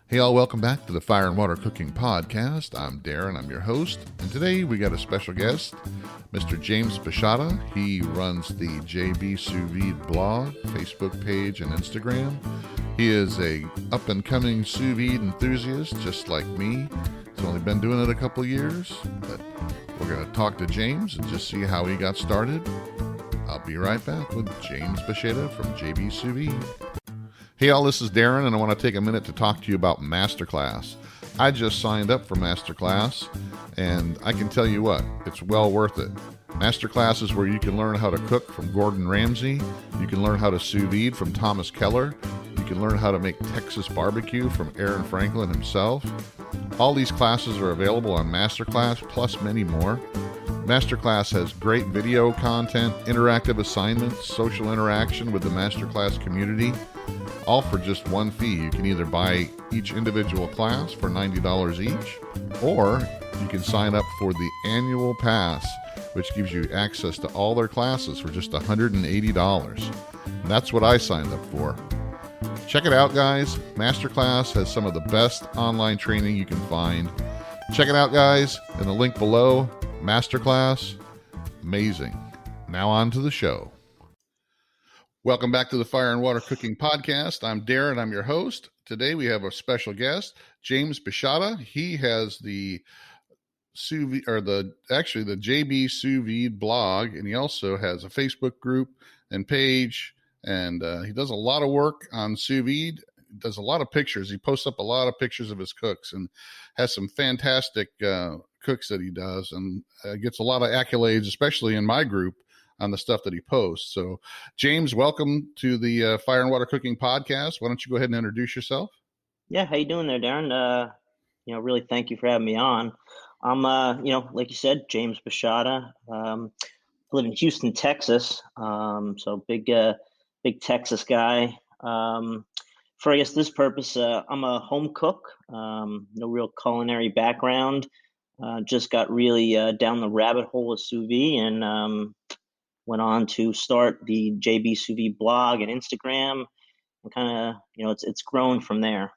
Hey all, welcome back to the Fire and Water Cooking Podcast. I'm Darren, I'm your host, and today we got a special guest, Mr. James Beshada. He runs the JB Sous Vide blog, Facebook page, and Instagram. He is a up-and-coming sous vide enthusiast, just like me. He's only been doing it a couple years, but we're going to talk to James and just see how he got started. I'll be right back with James Beshada from JB Sous Vide. Hey all, this is Darren, and I want to take a minute to talk to you about Masterclass. I just signed up for Masterclass, and I can tell you what, it's well worth it. Masterclass is where you can learn how to cook from Gordon Ramsay, you can learn how to sous vide from Thomas Keller, you can learn how to make Texas barbecue from Aaron Franklin himself. All these classes are available on Masterclass, plus many more. Masterclass has great video content, interactive assignments, social interaction with the Masterclass community, all for just one fee. You can either buy each individual class for $90 each, or you can sign up for the annual pass, which gives you access to all their classes for just $180. And that's what I signed up for. Check it out, guys. Masterclass has some of the best online training you can find. Check it out, guys, in the link below. Masterclass, amazing. Now on to the show. Welcome back to the Fire and Water Cooking Podcast. I'm Darren, I'm your host. Today we have a special guest, James Beshada. He has the the JB Sous Vide blog, and he also has a Facebook group and page, and he does a lot of work on sous vide. Does a lot of pictures. He posts up a lot of pictures of his cooks and has some fantastic cooks that he does, and gets a lot of accolades, especially in my group, on the stuff that he posts. So, James, welcome to the Fire and Water Cooking Podcast. Why don't you go ahead and introduce yourself? Yeah, how you doing there, Darren? Really thank you for having me on. I'm, like you said, James Beshada. I live in Houston, Texas. So big Texas guy. For I guess this purpose, I'm a home cook. No real culinary background. Just got really down the rabbit hole of sous vide, and went on to start the JB Sous Vide blog and Instagram, and kind of, it's grown from there.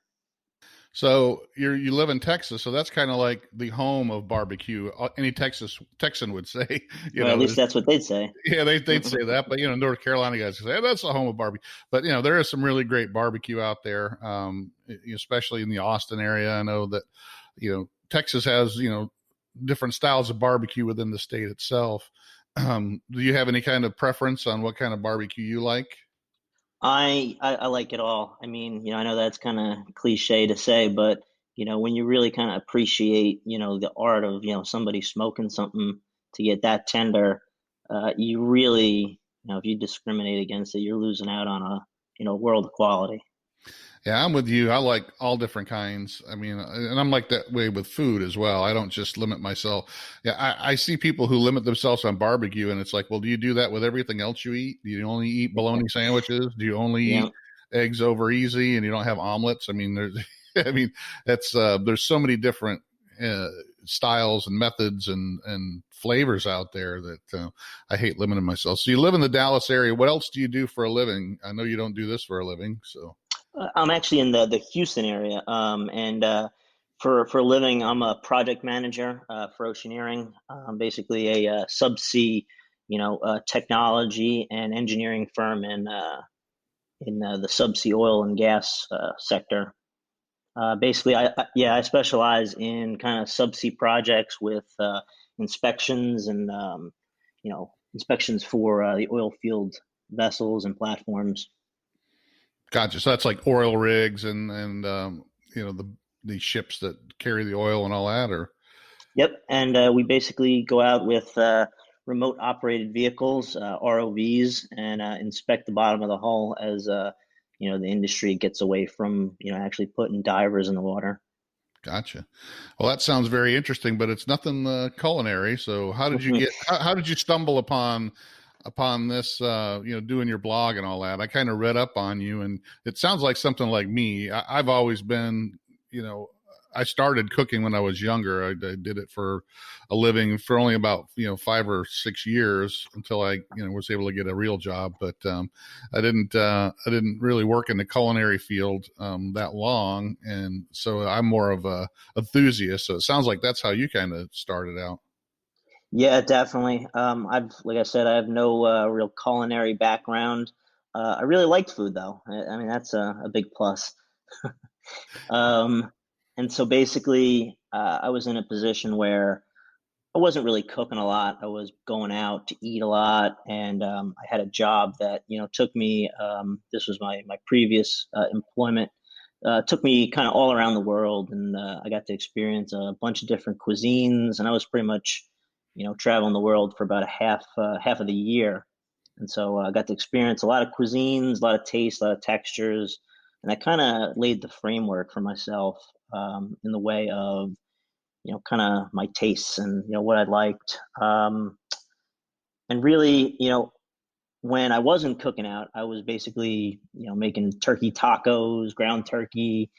So you live in Texas, so that's kind of like the home of barbecue. Any Texan would say, At least that's what they'd say. Yeah, they'd say that, but North Carolina guys say, hey, that's the home of barbecue. But there is some really great barbecue out there, especially in the Austin area. I know that Texas has different styles of barbecue within the state itself. Do you have any kind of preference on what kind of barbecue you like? I like it all. I mean, I know that's kind of cliche to say, but when you really kind of appreciate, the art of, somebody smoking something to get that tender, you really, if you discriminate against it, you're losing out on a world of quality. Yeah, I'm with you. I like all different kinds. I mean, and I'm like that way with food as well. I don't just limit myself. Yeah, I see people who limit themselves on barbecue, and it's like, well, do you do that with everything else you eat? Do you only eat bologna sandwiches? Do you only eat eggs over easy, and you don't have omelets? I mean, that's there's so many different styles and methods and flavors out there that I hate limiting myself. So you live in the Dallas area. What else do you do for a living? I know you don't do this for a living, so. I'm actually in the Houston area, and for a living, I'm a project manager for Oceaneering, basically a subsea, technology and engineering firm in the subsea oil and gas sector. Basically, I specialize in kind of subsea projects with inspections and inspections for the oil field vessels and platforms. Gotcha. So that's like oil rigs and the ships that carry the oil and all that, or? Yep. And we basically go out with remote operated vehicles, ROVs, and inspect the bottom of the hull as the industry gets away from actually putting divers in the water. Gotcha. Well, that sounds very interesting, but it's nothing culinary. So how did you how did you stumble upon this, doing your blog and all that? I kind of read up on you, and it sounds like something like me. I've always been, I started cooking when I was younger. I did it for a living for only about 5 or 6 years until I was able to get a real job. But I didn't really work in the culinary field that long, and so I'm more of a enthusiast. So it sounds like that's how you kind of started out. Yeah, definitely. Like I said, I have no real culinary background. I really liked food, though. I mean, that's a big plus. Um, and so basically, I was in a position where I wasn't really cooking a lot. I was going out to eat a lot, and I had a job that took me. This was my previous employment. Took me kind of all around the world, and I got to experience a bunch of different cuisines. And I was pretty much, traveling the world for about a half of the year. And so I got to experience a lot of cuisines, a lot of tastes, a lot of textures, and I kind of laid the framework for myself in the way of kind of my tastes and what I liked. And really, when I wasn't cooking out, I was basically making turkey tacos, ground turkey,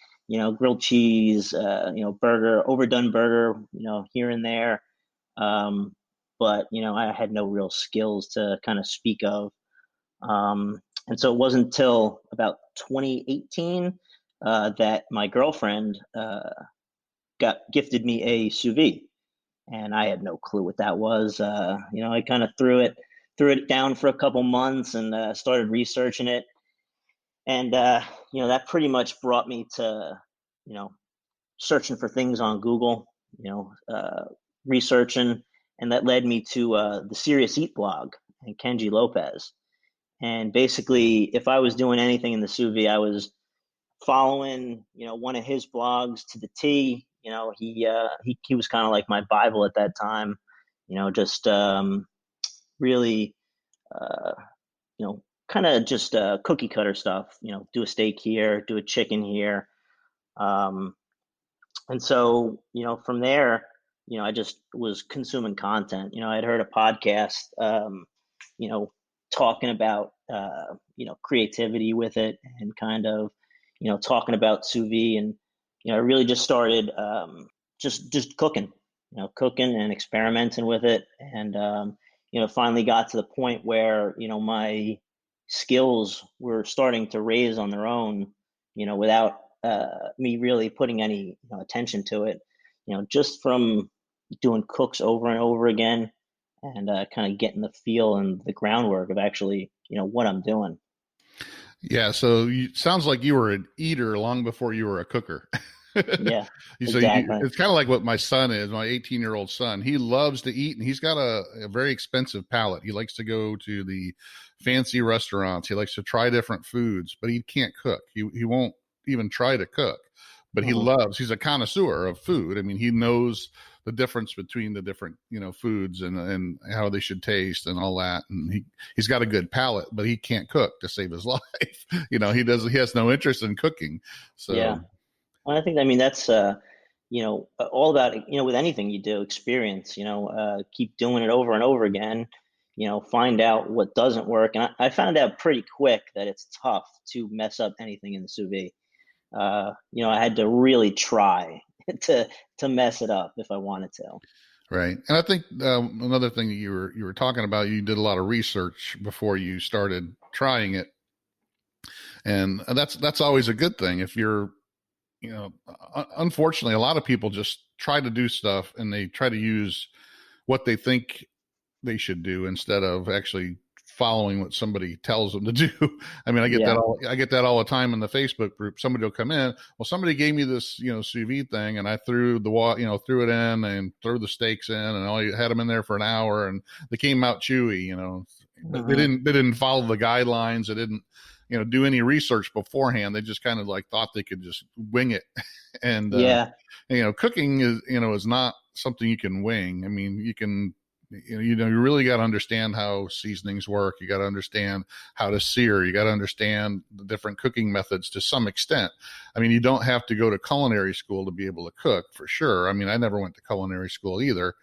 grilled cheese, burger, overdone burger, here and there. Um, but I had no real skills to kind of speak of. And so it wasn't until about 2018 that my girlfriend got gifted me a sous vide, and I had no clue what that was. I kind of threw it down for a couple months and started researching it, and that pretty much brought me to you know searching for things on Google, researching, and that led me to the Serious Eat blog and Kenji Lopez. And basically, if I was doing anything in the sous vide, I was following one of his blogs to the T. He was kind of like my Bible at that time. Just really uh, kind of just cookie cutter stuff. Do a steak here, do a chicken here, um, and so from there, I just was consuming content. I'd heard a podcast, you know, talking about creativity with it, and kind of talking about sous vide. And I really just started just cooking, cooking and experimenting with it. And finally got to the point where my skills were starting to raise on their own, without me really putting any attention to it, just from doing cooks over and over again, and kind of getting the feel and the groundwork of actually what I'm doing. Yeah, so sounds like you were an eater long before you were a cooker. Yeah, exactly. It's kind of like what my son is, my 18-year-old son. He loves to eat, and he's got a very expensive palate. He likes to go to the fancy restaurants. He likes to try different foods, but he can't cook. He won't even try to cook. But Hmm. he's a connoisseur of food. I mean, he knows the difference between the different, foods and how they should taste and all that. And he's got a good palate, but he can't cook to save his life. He has no interest in cooking. Yeah. So Well, I mean, that's all about with anything you do, experience. Keep doing it over and over again. Find out what doesn't work. And I found out pretty quick that it's tough to mess up anything in the sous vide. I had to really try to mess it up if I wanted to. right. And I think another thing that you were talking about, you did a lot of research before you started trying it, and that's always a good thing. If you're, unfortunately, a lot of people just try to do stuff and they try to use what they think they should do instead of actually following what somebody tells them to do. I mean, Yeah. I get that all the time in the Facebook group. Somebody will come in, well, somebody gave me this, sous vide thing, and I threw threw it in and threw the steaks in, and I had them in there for an hour, and they came out chewy. But they Hmm. didn't follow the guidelines. They didn't, do any research beforehand. They just kind of like thought they could just wing it. And Yeah. cooking is not something you can wing. I mean, you really got to understand how seasonings work. You got to understand how to sear. You got to understand the different cooking methods to some extent. I mean, you don't have to go to culinary school to be able to cook, for sure. I mean, I never went to culinary school either,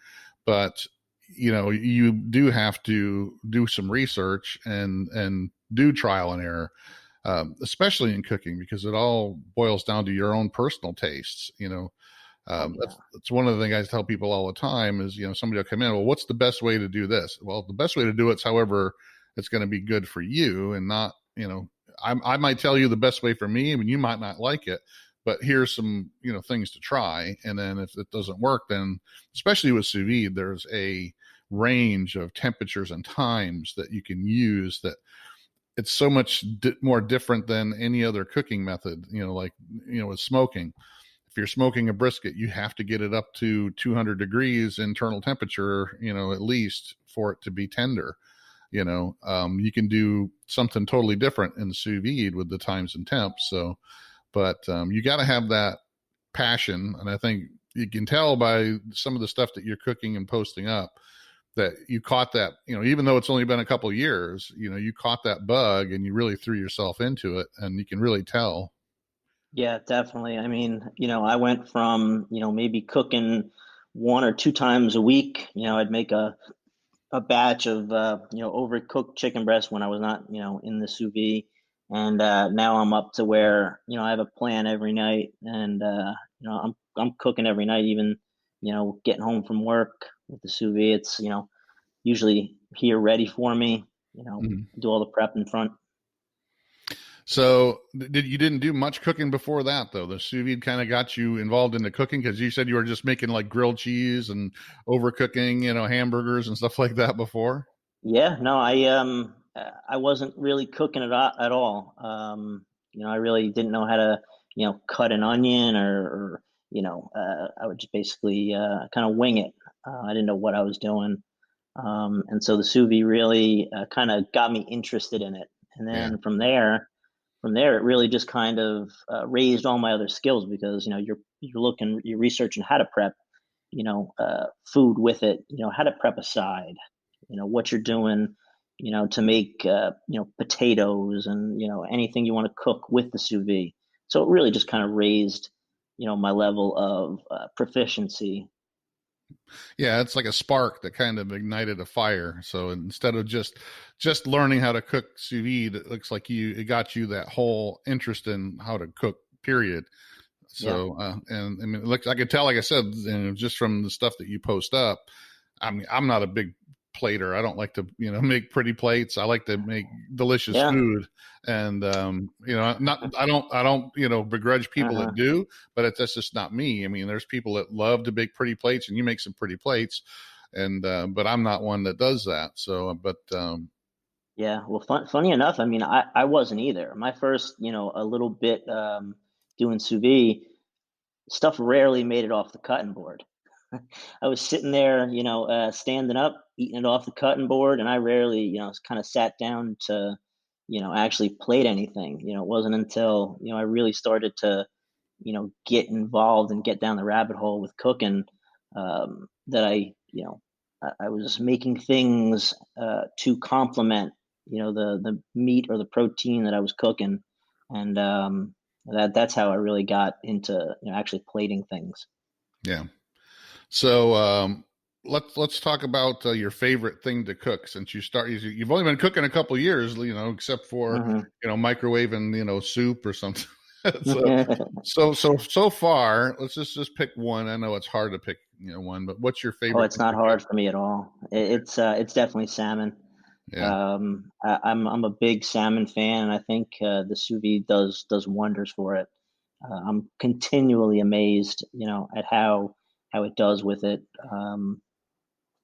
but you do have to do some research and do trial and error, especially in cooking, because it all boils down to your own personal tastes. Oh yeah. That's one of the things I tell people all the time is, somebody will come in, well, what's the best way to do this? Well, the best way to do it's however it's going to be good for you, and not, I might tell you the best way for me, I mean, you might not like it, but here's some, things to try. And then if it doesn't work, then especially with sous vide, there's a range of temperatures and times that you can use that it's so much more different than any other cooking method, like, with smoking. If you're smoking a brisket, you have to get it up to 200 degrees internal temperature, at least for it to be tender. You can do something totally different in sous vide with the times and temps. So, but you got to have that passion. And I think you can tell by some of the stuff that you're cooking and posting up that you caught that, even though it's only been a couple of years, you caught that bug and you really threw yourself into it, and you can really tell. Yeah, definitely. I mean, I went from, maybe cooking one or two times a week. I'd make a batch of overcooked chicken breast when I was not in the sous vide, and now I'm up to where I have a plan every night, and I'm cooking every night, even getting home from work with the sous vide. It's usually here ready for me. Mhm. Do all the prep in front. So you didn't do much cooking before that, though? The sous vide kind of got you involved in the cooking, because you said you were just making like grilled cheese and overcooking, hamburgers and stuff like that before. Yeah, no, I wasn't really cooking it at all. I really didn't know how to cut an onion, or I would just basically kind of wing it. I didn't know what I was doing. And so the sous vide really kind of got me interested in it. And Yeah. then from there, it really just kind of raised all my other skills, because you're researching how to prep food with it, how to prep a side, what you're doing, to make potatoes, and anything you want to cook with the sous vide. So it really just kind of raised my level of proficiency. Yeah, it's like a spark that kind of ignited a fire. So instead of just learning how to cook sous vide, it looks like it got you that whole interest in how to cook, period. Yeah. So and I mean, look, I could tell, like I said, just from the stuff that you post up, I mean, I'm not a big plater. I don't like to, make pretty plates. I like to make delicious Yeah. food. And, I don't, begrudge people Uh-huh. that do, but that's just not me. I mean, there's people that love to make pretty plates, and you make some pretty plates. And, but I'm not one that does that. So, but, Yeah. Well, funny enough, I mean, I wasn't either. My first, a little bit doing sous vide, stuff rarely made it off the cutting board. I was sitting there, standing up, eating it off the cutting board, and I rarely, kind of sat down to, actually plate anything. It wasn't until, I really started to, get involved and get down the rabbit hole with cooking, that I was making things to complement, the meat or the protein that I was cooking, and that's how I really got into, actually plating things. yeah. So, let's talk about your favorite thing to cook, since you've only been cooking a couple of years, except for Hmm. microwaving soup or something. So far, let's just pick one. I know it's hard to pick one, but what's your Oh, favorite it's thing not to cook? hard for me at all. It's definitely salmon. Yeah. I'm a big salmon fan, and I think the sous vide does wonders for it. I'm continually amazed, at how it does with it.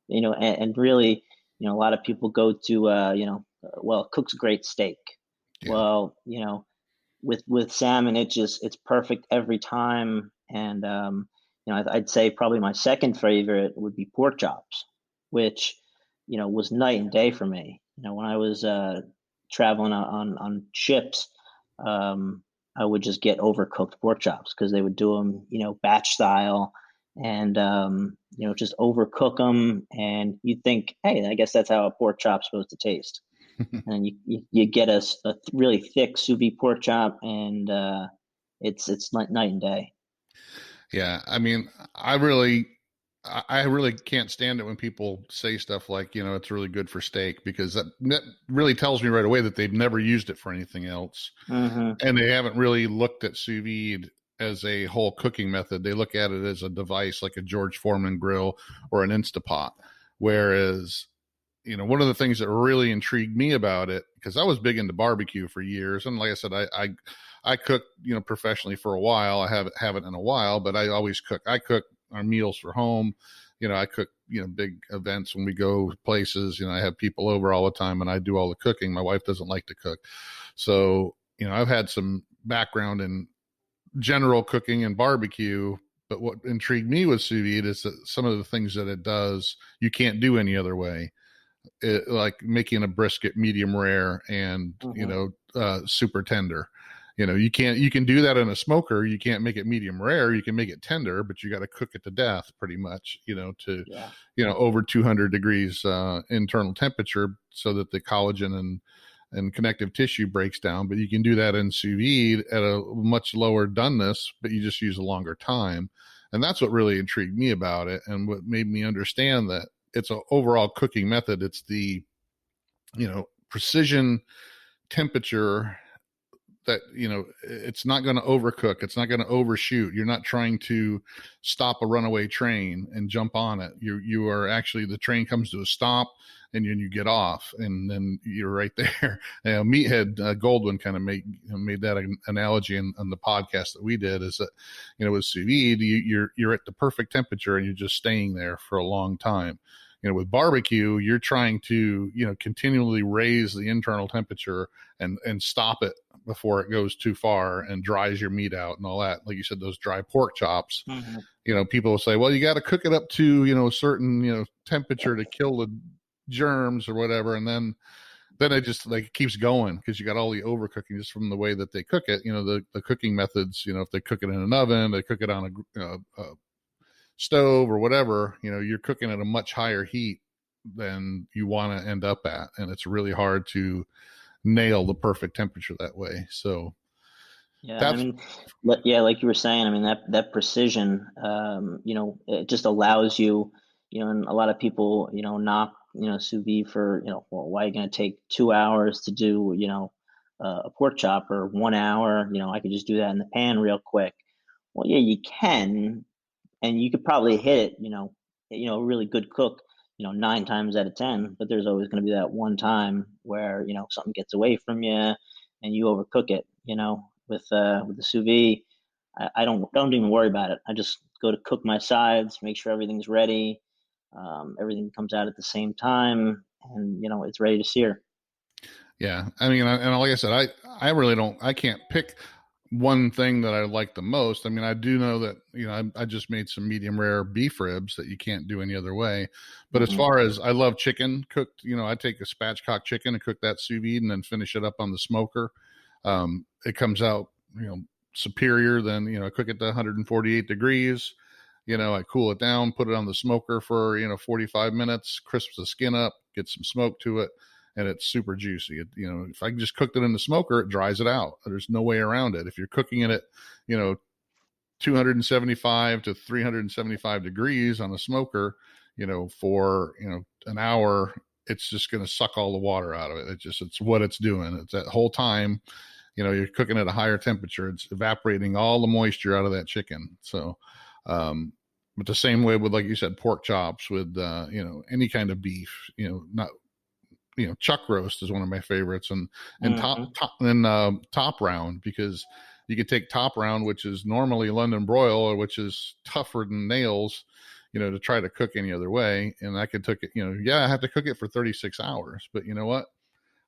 And really, a lot of people go to, well, it cooks great steak. Yeah. Well, with salmon, it's perfect every time. And I'd say probably my second favorite would be pork chops, which was night and day for me. When I was traveling on ships, I would just get overcooked pork chops, because they would do them batch style, and just overcook them, and you think, hey, I guess that's how a pork chop's supposed to taste. And you get a really thick sous vide pork chop, and it's night and day. Yeah. I mean, I really can't stand it when people say stuff like, it's really good for steak, because that really tells me right away that they've never used it for anything else. Hmm. And they haven't really looked at sous vide as a whole cooking method. They look at it as a device like a George Foreman grill or an Instapot. Whereas, one of the things that really intrigued me about it, because I was big into barbecue for years, and like I said, I cooked, professionally for a while. I haven't in a while, but I always cook. I cook our meals for home. I cook, big events when we go places. I have people over all the time, and I do all the cooking. My wife doesn't like to cook, so I've had some background in general cooking and barbecue. But what intrigued me with sous vide is that some of the things that it does, you can't do any other way. Like making a brisket medium rare and super tender. You can do that in a smoker. You can't make it medium rare. You can make it tender, but you got to cook it to death pretty much, to over 200 degrees internal temperature so that the collagen and connective tissue breaks down. But you can do that in sous vide at a much lower doneness, but you just use a longer time. And that's what really intrigued me about it, and what made me understand that it's an overall cooking method. It's the, precision temperature that, it's not going to overcook. It's not going to overshoot. You're not trying to stop a runaway train and jump on it. You are actually, the train comes to a stop and you get off, and then you're right there. Meathead Goldwyn kind of made that analogy on the podcast that we did, is that, with sous vide, you're at the perfect temperature and you're just staying there for a long time. With barbecue, you're trying to, continually raise the internal temperature and stop it before it goes too far and dries your meat out and all that. Like you said, those dry pork chops, people will say, well, you got to cook it up to, a certain, temperature to kill the germs or whatever. And then it just like keeps going because you got all the overcooking just from the way that they cook it. The cooking methods, if they cook it in an oven, they cook it on a stove or whatever, you're cooking at a much higher heat than you want to end up at. And it's really hard to nail the perfect temperature that way. So yeah, like you were saying, that precision, it just allows you, and a lot of people, knock, sous vide for, well, why are you going to take 2 hours to do, a pork chop, or 1 hour? I could just do that in the pan real quick. Well, yeah, you can, and you could probably hit it, a really good cook, 9 times out of 10, but there's always going to be that one time where, something gets away from you and you overcook it, with the sous vide. I don't even worry about it. I just go to cook my sides, make sure everything's ready. Everything comes out at the same time, and, it's ready to sear. Yeah. And like I said, I really I can't pick one thing that I like the most. I do know that, I just made some medium rare beef ribs that you can't do any other way. But as far as, I love chicken cooked, I take a spatchcock chicken and cook that sous vide and then finish it up on the smoker. It comes out, superior than, I cook it to 148 degrees. I cool it down, put it on the smoker for, 45 minutes, crisps the skin up, get some smoke to it. And it's super juicy. If I just cooked it in the smoker, it dries it out. There's no way around it. If you're cooking it at, 275 to 375 degrees on a smoker, for, an hour, it's just going to suck all the water out of it. It's what it's doing. It's that whole time, you're cooking at a higher temperature. It's evaporating all the moisture out of that chicken. So, but the same way with, like you said, pork chops, with, any kind of beef, not, chuck roast is one of my favorites, and top round, because you could take top round, which is normally London broil, or which is tougher than nails, to try to cook any other way. And I could cook it, I have to cook it for 36 hours, but you know what?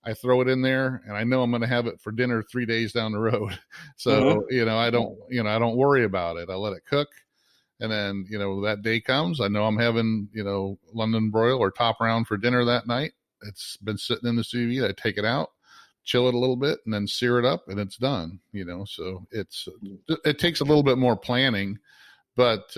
I throw it in there and I know I'm going to have it for dinner 3 days down the road. So, I don't worry about it. I let it cook. And then, that day comes, I know I'm having, London broil or top round for dinner that night. It's been sitting in the sous vide. I take it out, chill it a little bit, and then sear it up, and it's done. So it takes a little bit more planning, but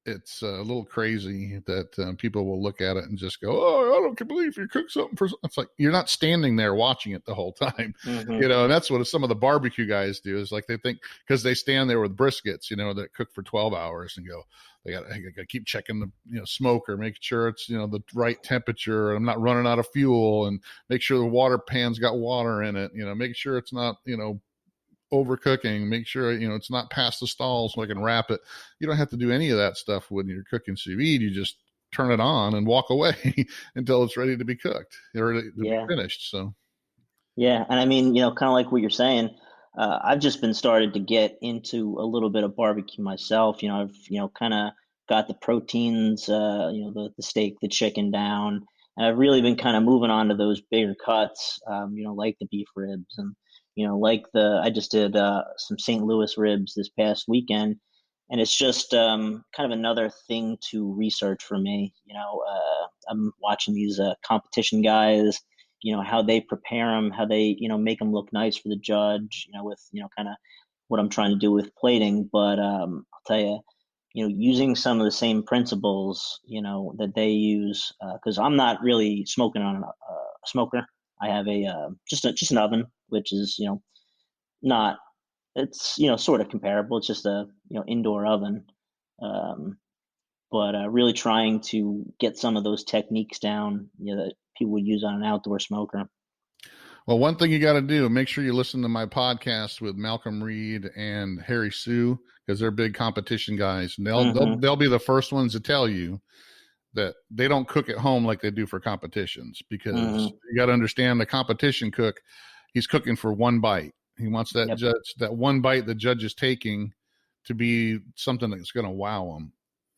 it's a little crazy that people will look at it and just go, "Oh, I don't believe you cook something for." It's like, you're not standing there watching it the whole time, And that's what some of the barbecue guys do, is like, they think, because they stand there with briskets, that cook for 12 hours and go, they got to keep checking the smoker, making sure it's the right temperature, and I'm not running out of fuel, and make sure the water pan's got water in it, making sure it's not overcooking. Make sure, it's not past the stall so I can wrap it. You don't have to do any of that stuff when you're cooking sous vide. You just turn it on and walk away until it's ready to be cooked or to be Yeah. finished. So, Yeah. And I mean, kind of like what you're saying, I've just been started to get into a little bit of barbecue myself. I've, kind of got the proteins, the steak, the chicken down. And I've really been kind of moving on to those bigger cuts, like the beef ribs and, I just did some St. Louis ribs this past weekend. And it's just kind of another thing to research for me. I'm watching these competition guys, how they prepare them, how they, make them look nice for the judge, with, kind of what I'm trying to do with plating. But I'll tell you, using some of the same principles, that they use, because I'm not really smoking on a smoker. I have a just an oven, which is, not, it's, sort of comparable. It's just a, indoor oven. Um, but really trying to get some of those techniques down, that people would use on an outdoor smoker. well, one thing you got to do, make sure you listen to my podcast with Malcolm Reed and Harry Sue, because they're big competition guys. And they'll be the first ones to tell you that they don't cook at home like they do for competitions, because you got to understand the competition cook, he's cooking for one bite. He wants that judge, that one bite the judge is taking to be something that's going to wow him.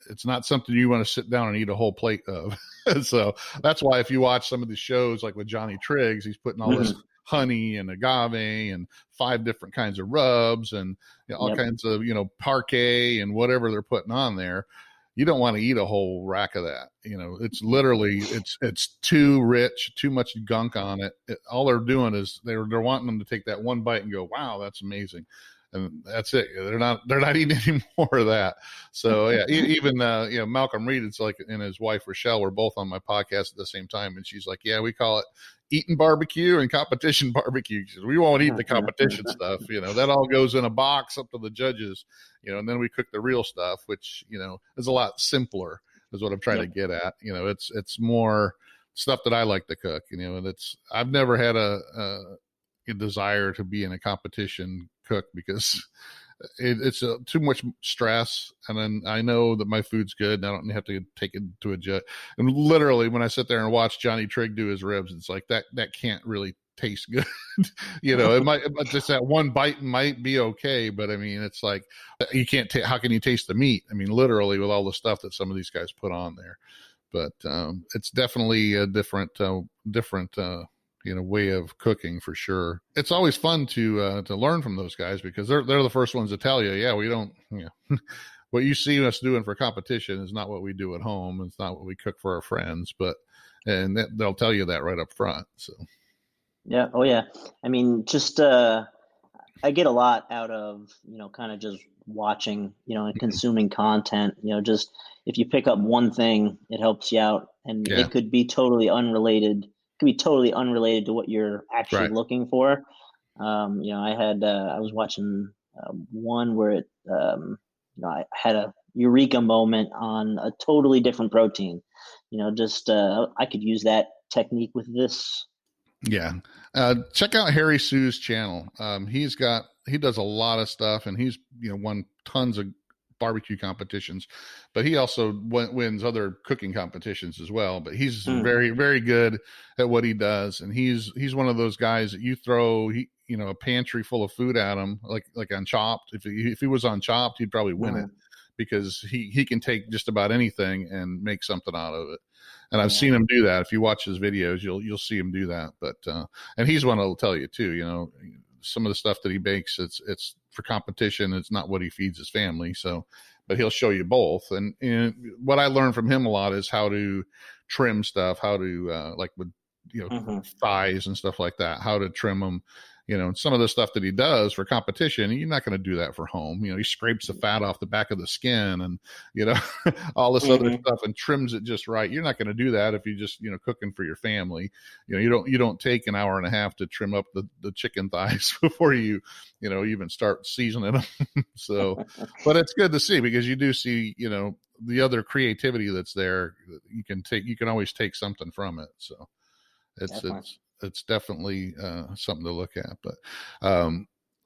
It's not something you want to sit down and eat a whole plate of. So that's why if you watch some of these shows, like with Johnny Triggs, he's putting all this honey and agave and 5 different kinds of rubs and all kinds of, parquet and whatever they're putting on there. You don't want to eat a whole rack of that. It's literally, it's too rich, too much gunk on it. All they're doing is they're wanting them to take that one bite and go, wow, that's amazing. And that's it. They're not eating any more of that. So yeah, even Malcolm Reed, it's like, and his wife Rochelle were both on my podcast at the same time, and she's like, yeah, we call it eating barbecue and competition barbecue. She says, we won't eat the competition stuff. That all goes in a box up to the judges. And then we cook the real stuff, which is a lot simpler. Is what I'm trying to get at. It's more stuff that I like to cook. And I've never had a desire to be in a competition cook, because it's too much stress. And then I know that my food's good and I don't have to take it to a judge. And literally when I sit there and watch Johnny Trigg do his ribs, it's like that can't really taste good. It might, just that one bite might be okay, but I mean, it's like you can't how can you taste the meat? I mean, literally, with all the stuff that some of these guys put on there. But it's definitely a different way of cooking for sure. It's always fun to learn from those guys, because they're the first ones to tell you, yeah, we don't, what you see us doing for competition is not what we do at home. It's not what we cook for our friends, and they'll tell you that right up front. So. Yeah. Oh yeah. I mean, just, I get a lot out of, kind of just watching, and consuming content, just if you pick up one thing, it helps you out, and it could be totally unrelated. To what you're actually looking for. I was watching one where I had a eureka moment on a totally different protein. I could use that technique with this. Yeah. Check out Harry Sue's channel. He does a lot of stuff, and he's, won tons of barbecue competitions, but he also wins other cooking competitions as well. But he's very, very good at what he does. And he's one of those guys that you throw, a pantry full of food at him, like on Chopped. If he was on Chopped, he'd probably win it, because he can take just about anything and make something out of it. And I've seen him do that. If you watch his videos, you'll see him do that. But and he's one that'll tell you too. Some of the stuff that he bakes, it's for competition. It's not what he feeds his family. So, but he'll show you both. And what I learned from him a lot is how to trim stuff, how to like with thighs and stuff like that, how to trim them. Some of the stuff that he does for competition, you're not going to do that for home. He scrapes the fat off the back of the skin and, all this other stuff and trims it just right. You're not going to do that if you just, cooking for your family. You don't take an hour and a half to trim up the chicken thighs before you, even start seasoning them. So, but it's good to see, because you do see, the other creativity that's there. You can always take something from it. So it's definitely something to look at. But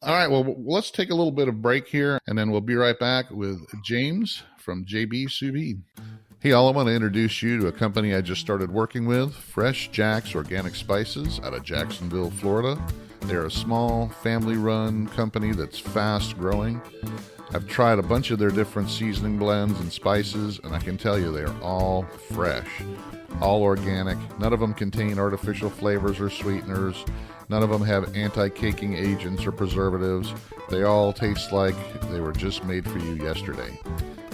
All right. Well, let's take a little bit of break here, and then we'll be right back with James from JB Sous Vide. Hey, all, I want to introduce you to a company I just started working with, Fresh Jack's Organic Spices out of Jacksonville, Florida. They're a small, family-run company that's fast-growing. I've tried a bunch of their different seasoning blends and spices, and I can tell you they're all fresh, all organic. None of them contain artificial flavors or sweeteners. None of them have anti-caking agents or preservatives. They all taste like they were just made for you yesterday.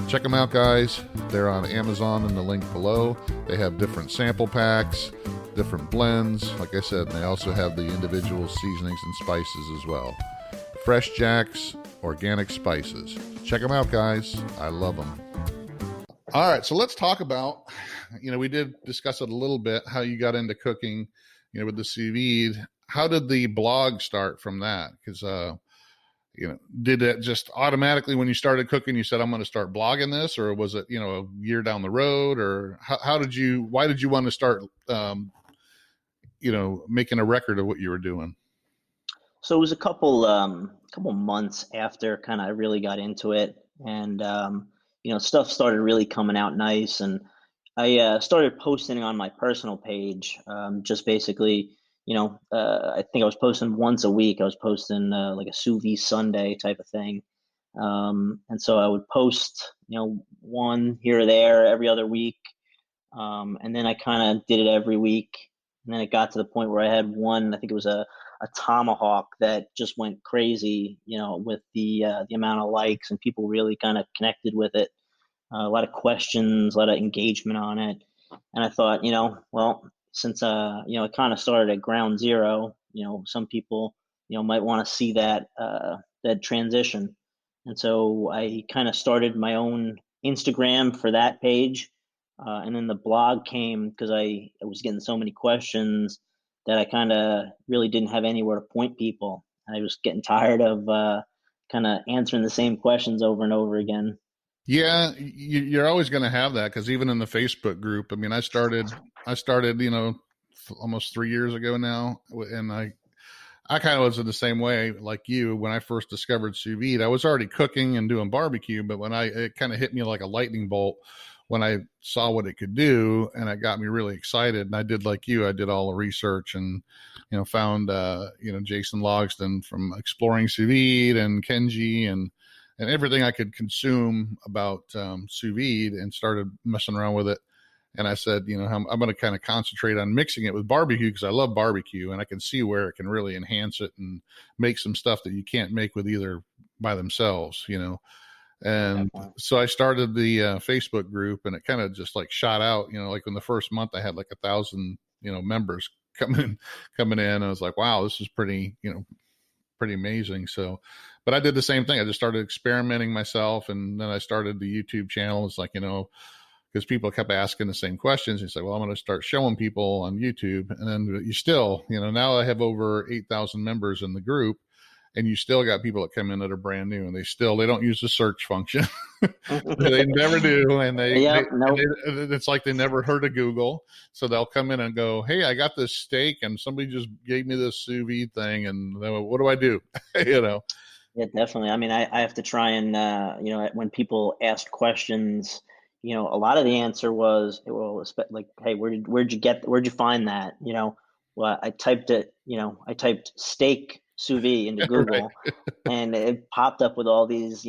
Check them out, guys. They're on Amazon in the link below. They have different sample packs, different blends. Like I said, they also have the individual seasonings and spices as well. Fresh Jack's Organic Spices. Check them out, guys. I love them. All right, so let's talk about, we did discuss it a little bit, how you got into cooking, with the sous vide. How did the blog start from that? Because, did it just automatically when you started cooking, you said, I'm going to start blogging this, or was it, a year down the road, or why did you want to start, making a record of what you were doing? So it was a couple months after kind of I really got into it, and stuff started really coming out nice, and I started posting on my personal page, just basically, I think I was posting once a week. I was posting like a sous vide Sunday type of thing, and so I would post, one here or there every other week, and then I kind of did it every week. And then it got to the point where I had one, I think it was a tomahawk that just went crazy, with the amount of likes, and people really kind of connected with it. A lot of questions, a lot of engagement on it. And I thought, well, since it kind of started at ground zero, some people, might want to see that transition. And so I kind of started my own Instagram for that page. And then the blog came because I was getting so many questions that I kind of really didn't have anywhere to point people. And I was getting tired of kind of answering the same questions over and over again. Yeah, you're always going to have that, because even in the Facebook group, I mean, I started, almost 3 years ago now, and I kind of was in the same way like you. When I first discovered sous vide, I was already cooking and doing barbecue, but it kind of hit me like a lightning bolt when I saw what it could do, and it got me really excited. And I did like you, I did all the research and, found, Jason Logston from Exploring Sous Vide and Kenji and everything I could consume about sous vide, and started messing around with it. And I said, I'm going to kind of concentrate on mixing it with barbecue, because I love barbecue, and I can see where it can really enhance it and make some stuff that you can't make with either by themselves, And so I started the Facebook group, and it kind of just like shot out, like in the first month I had like 1,000, members coming in. I was like, wow, this is pretty amazing. So, but I did the same thing. I just started experimenting myself, and then I started the YouTube channel. It's like, because people kept asking the same questions. You say, well, I'm going to start showing people on YouTube. And then you still, now I have over 8,000 members in the group, and you still got people that come in that are brand new, and they don't use the search function. They never do. And it's like they never heard of Google. So they'll come in and go, hey, I got this steak, and somebody just gave me this sous vide thing. And what do I do? Yeah, definitely. I mean, I have to try and, when people ask questions, a lot of the answer was, well, like, hey, where'd you find that? Well, I typed steak sous vide into Google, Right. and it popped up with all these,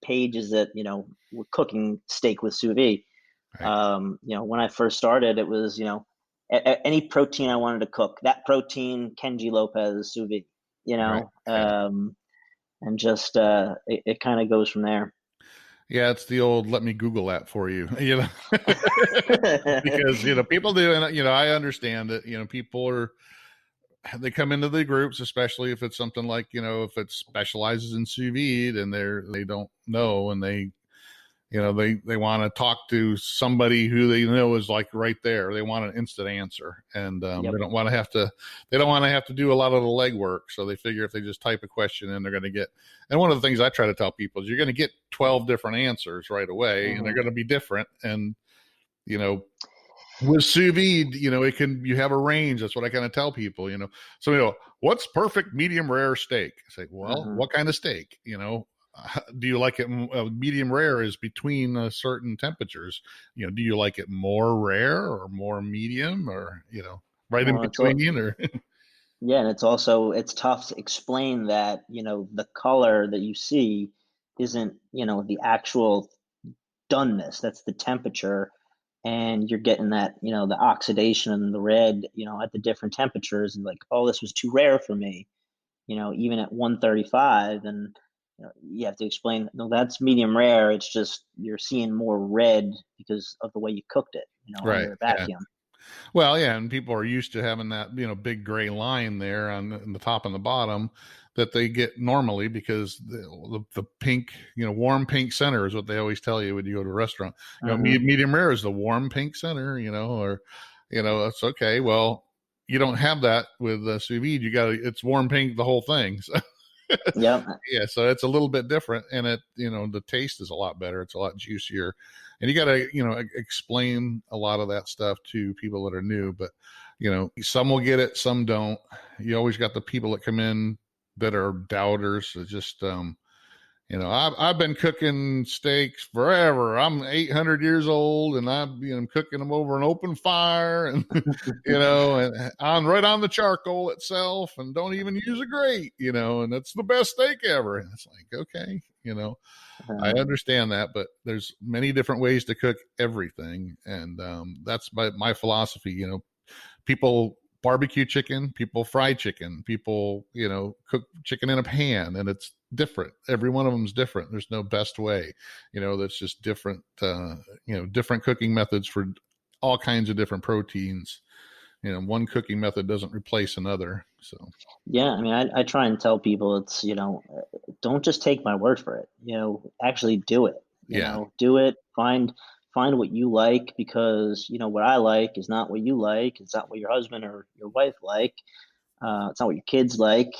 pages that, were cooking steak with sous vide. Right. When I first started, it was, any protein I wanted to cook, that protein, Kenji Lopez sous vide, Right. Yeah. and just, it kind of goes from there. Yeah, it's the old "let me Google that for you," because people do, and I understand that people they come into the groups, especially if it's something like if it specializes in sous vide, and they don't know, and they they want to talk to somebody who they know is like right there. They want an instant answer, and Yep. they don't want to have to do a lot of the legwork. So they figure if they just type a question in, they're going to get. And one of the things I try to tell people is you're going to get 12 different answers right away, and they're going to be different. And with sous vide, you have a range. That's what I kind of tell people, So, what's perfect medium rare steak? It's like, well, Mhm. what kind of steak? Do you like it medium rare is between certain temperatures? Do you like it more rare or more medium or, right in Well, between or? yeah, and it's tough to explain that, the color that you see isn't, the actual doneness. That's the temperature, and you're getting that, the oxidation and the red, at the different temperatures, and like, oh, this was too rare for me, even at 135, and you have to explain, no, that's medium rare. It's just you're seeing more red because of the way you cooked it, Right. under a Yeah. vacuum. Well, yeah, and people are used to having that, big gray line there on the top and the bottom that they get normally because the pink, warm pink center is what they always tell you when you go to a restaurant. Hmm. Medium rare is the warm pink center, or, that's okay. Well, you don't have that with sous vide. It's warm pink, the whole thing. So, Yep. yeah, so it's a little bit different, and the taste is a lot better. It's a lot juicier, and you got to explain a lot of that stuff to people that are new. But some will get it, some don't. You always got the people that come in that are doubters. It's just I've been cooking steaks forever. I'm 800 years old, and I'm cooking them over an open fire, and and on right on the charcoal itself, and don't even use a grate, and it's the best steak ever. And it's like, okay, I Uh, understand that, but there's many different ways to cook everything, and that's my philosophy. People barbecue chicken, people fry chicken, people, cook chicken in a pan, and it's different. Every one of them is different. There's no best way, that's just different, different cooking methods for all kinds of different proteins. One cooking method doesn't replace another. So, yeah, I mean, I try and tell people it's, don't just take my word for it, actually do it, yeah, do it, find what you like, because, what I like is not what you like. It's not what your husband or your wife like. It's not what your kids like.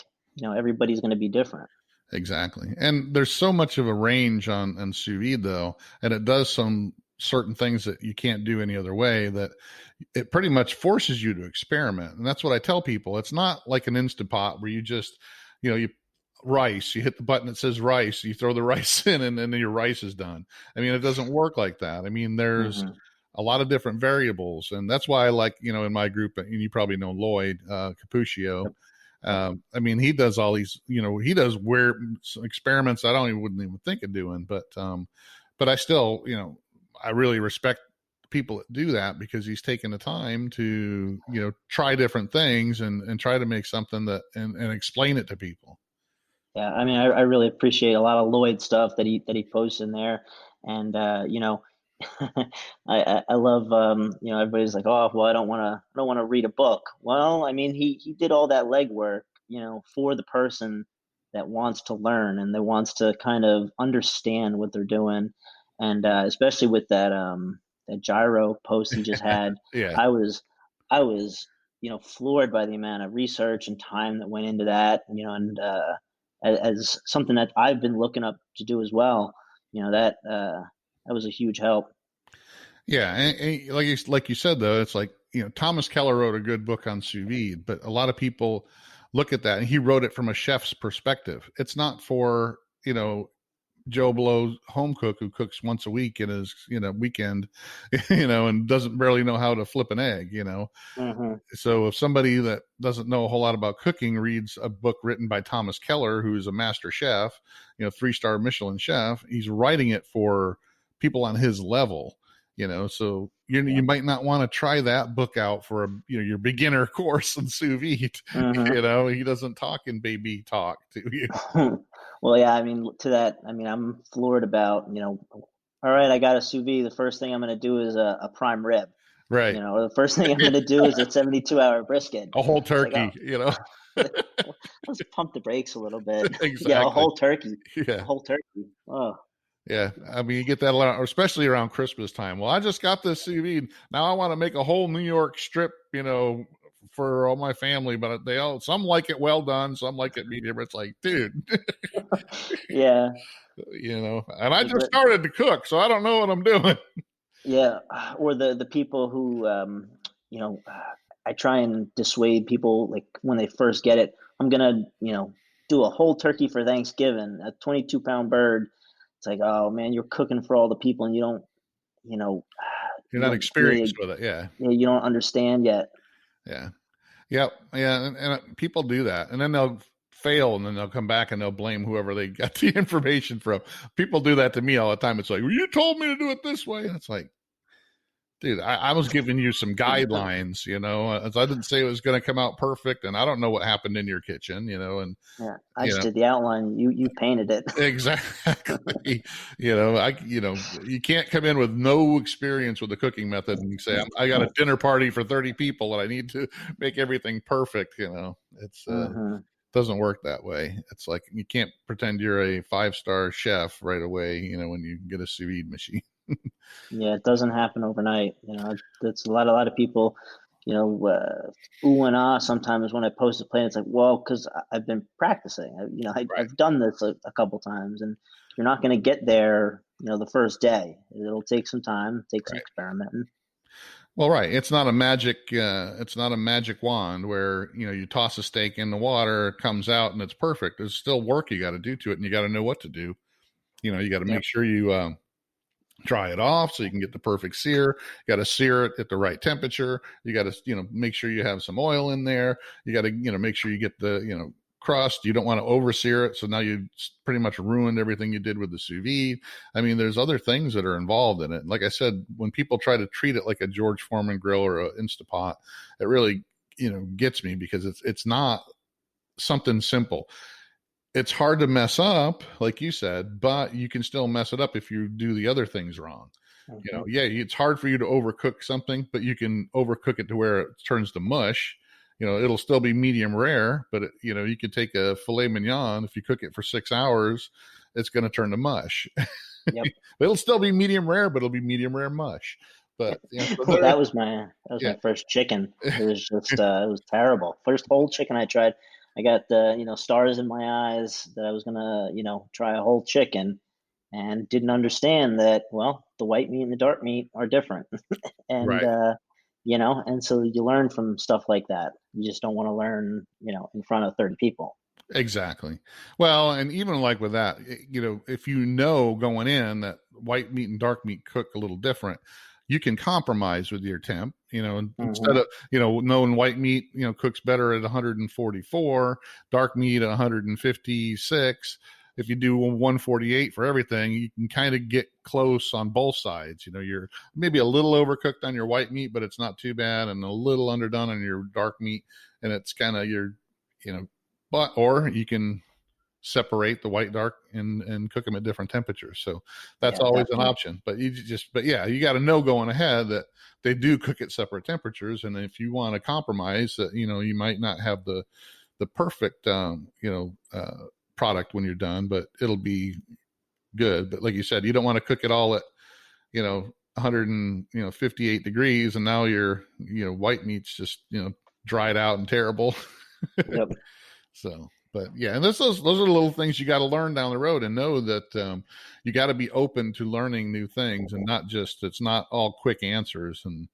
Everybody's going to be different. exactly. And there's so much of a range on sous vide though, and it does some certain things that you can't do any other way, that it pretty much forces you to experiment. And that's what I tell people. It's not like an Instant Pot where you just, you rice, you hit the button that says rice, you throw the rice in, and then your rice is done. I mean, it doesn't work like that. I mean, there's Hmm. a lot of different variables. And that's why I like, in my group, and you probably know Lloyd Cappuccio. Yep. Yep. I mean, he does all these, he does weird experiments I wouldn't even think of doing, but I still, I really respect people that do that because he's taken the time to, try different things and try to make something and explain it to people. Yeah, I mean, I really appreciate a lot of Lloyd stuff that he posts in there, and I love, everybody's like, oh, well, I don't want to read a book. Well, I mean, he did all that legwork, for the person that wants to learn and that wants to kind of understand what they're doing, and especially with that gyro post he just had, Yeah. I was I was floored by the amount of research and time that went into that, and as something that I've been looking up to do as well. That was a huge help. Yeah. And like you said, though, it's like, Thomas Keller wrote a good book on sous vide, but a lot of people look at that and he wrote it from a chef's perspective. It's not for, Joe Blow home cook who cooks once a week in his, weekend, and doesn't barely know how to flip an egg, Hmm. So if somebody that doesn't know a whole lot about cooking reads a book written by Thomas Keller, who's a master chef, 3-star Michelin chef, he's writing it for people on his level, so you Yeah. might not want to try that book out for your beginner course in sous vide. Hmm. He doesn't talk in baby talk to you. Well, yeah, I mean, to that, I mean, I'm floored about, all right, I got a sous vide. The first thing I'm going to do is a prime rib, Right. or the first thing I'm going to do is a 72-hour brisket. A whole It's like, turkey, oh, let's pump the brakes a little bit. Yeah, a exactly. whole turkey, a Yeah. whole turkey. Oh, Yeah, I mean, you get that a lot, especially around Christmas time. Well, I just got this CV. Now I want to make a whole New York strip, for all my family. But some like it well done, some like it medium. It's like, dude, yeah. and I The just grit. started to cook, so I don't know what I'm doing. Yeah, or the people who, you know, I try and dissuade people like when they first get it. I'm gonna, do a whole turkey for Thanksgiving, a 22-pound bird. It's like, oh man, you're cooking for all the people, and you know, You're you not don't really, experienced with it. Yeah. you don't understand yet. Yeah. Yep. Yeah. And people do that. And then they'll fail and then they'll come back and they'll blame whoever they got the information from. People do that to me all the time. It's like, well, you told me to do it this way. And it's like, dude, I was giving you some guidelines, as I didn't say it was going to come out perfect. And I don't know what happened in your kitchen, and, Yeah, I you just know, did the outline. You painted it. exactly. You can't come in with no experience with the cooking method and say, I got a dinner party for 30 people and I need to make everything perfect. It's, Hmm. doesn't work that way. It's like you can't pretend you're a 5-star chef right away, when you get a sous vide machine. Yeah, it doesn't happen overnight. That's a lot of people, ooh and ah sometimes when I post a plan. It's like, well, because I've been practicing. Right. I've done this a couple times, and you're not going to get there, the first day. It'll take some time, take some Right. experimenting. Well, right. It's not a magic wand where, you toss a steak in the water, it comes out and it's perfect. There's still work you got to do to it and you got to know what to do. You got to Yep. make sure you, dry it off so you can get the perfect sear. You got to sear it at the right temperature. You got to, make sure you have some oil in there. You got to, make sure you get the, crust. You don't want to over sear it. So now you pretty much ruined everything you did with the sous vide. I mean, there's other things that are involved in it. Like I said, when people try to treat it like a George Foreman grill or an Instapot, it really, gets me because it's not something simple. It's hard to mess up, like you said, but you can still mess it up if you do the other things wrong. Hmm. Yeah, it's hard for you to overcook something, but you can overcook it to where it turns to mush. It'll still be medium rare, but you could take a filet mignon. If you cook it for 6 hours, it's going to turn to mush. Yep. It'll still be medium rare, but it'll be medium rare mush. But so Well, there, that was yeah, my first chicken. It was just it was terrible. First whole chicken I tried. I got stars in my eyes that I was gonna try a whole chicken, and didn't understand that, well, the white meat and the dark meat are different. And right. and so you learn from stuff like that. You just don't want to learn in front of 30 people. Exactly. Well, and even like with that, if going in that white meat and dark meat cook a little different, you can compromise with your temp, and instead Hmm. of, knowing white meat, cooks better at 144, dark meat at 156. If you do 148 for everything, you can kind of get close on both sides. You're maybe a little overcooked on your white meat, but it's not too bad, and a little underdone on your dark meat. And it's kind of you know, or you can separate the white dark and cook them at different temperatures. So that's Yeah, always an definitely. option. But yeah, you got to know going ahead that they do cook at separate temperatures. And if you want to compromise, that you might not have the perfect product when you're done, but it'll be good. But like you said, you don't want to cook it all at 158 degrees, and now your white meat's just dried out and terrible. Yep. So, but yeah, and those are the little things you got to learn down the road, and know that you got to be open to learning new things, and not just, it's not all quick answers. And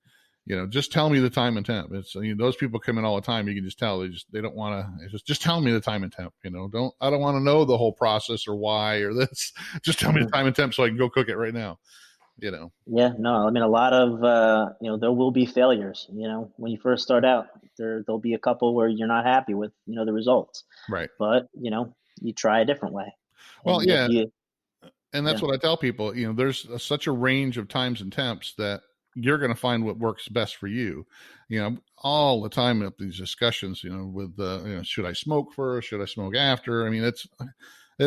just tell me the time and temp. It's those people come in all the time. You can just tell they don't want to. Just tell me the time and temp. I don't want to know the whole process or why or this. Just tell me the time and temp so I can go cook it right now. Yeah, no, I mean, a lot of, there will be failures, when you first start out. There'll be a couple where you're not happy with, the results, Right. but, you try a different way. Well, And if yeah, you, and that's yeah, what I tell people. There's such a range of times and temps that you're going to find what works best for you. All the time up these discussions, with should I smoke first? Should I smoke after? I mean, it's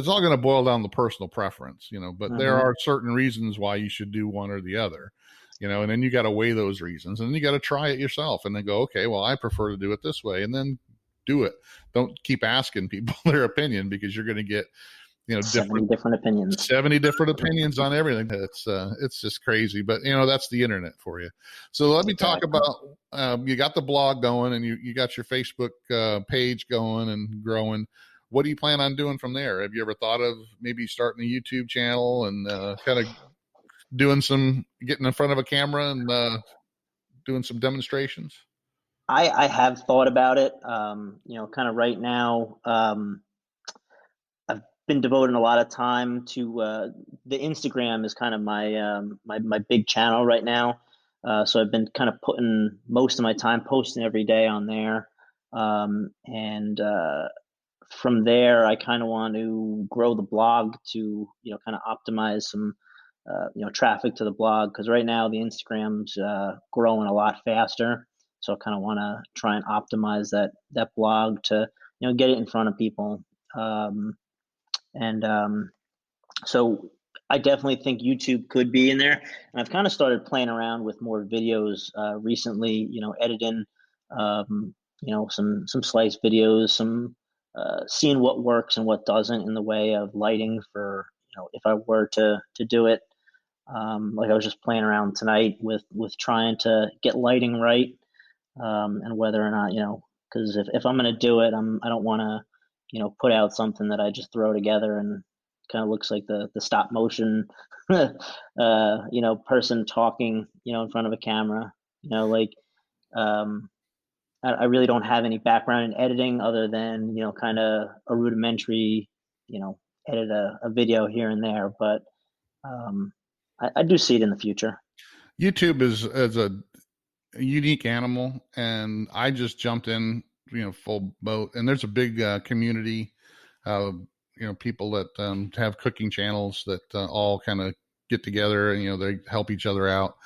all going to boil down to personal preference, but there hmm are certain reasons why you should do one or the other, and then you got to weigh those reasons, and then you got to try it yourself and then go, okay, well, I prefer to do it this way, and then do it. Don't keep asking people their opinion, because you're going to get, 70 different different opinions. 70 different opinions on everything. It's just crazy, but that's the internet for you. So let me talk Exactly. about, you got the blog going, and you got your Facebook page going and growing. What do you plan on doing from there? Have you ever thought of maybe starting a YouTube channel and kind of getting in front of a camera and doing some demonstrations? I have thought about it. Kind of right now, I've been devoting a lot of time to the Instagram is kind of my big channel right now. So I've been kind of putting most of my time posting every day on there. And From there, I kind of want to grow the blog to, kind of optimize some, traffic to the blog, because right now the Instagram's growing a lot faster. So I kind of want to try and optimize that blog to, get it in front of people. And So I definitely think YouTube could be in there. And I've kind of started playing around with more videos recently, editing, some slice videos, some seeing what works and what doesn't in the way of lighting for, if I were to do it. Like I was just playing around tonight with trying to get lighting right, and whether or not, because if I'm going to do it, I don't want to, put out something that I just throw together and kind of looks like the stop motion, person talking, in front of a camera, like, um, I really don't have any background in editing other than, kind of a rudimentary, edit a video here and there, but, um, I do see it in the future. YouTube is a unique animal, and I just jumped in, full boat. And there's a big community, uh, people that have cooking channels that all kind of get together and they help each other out.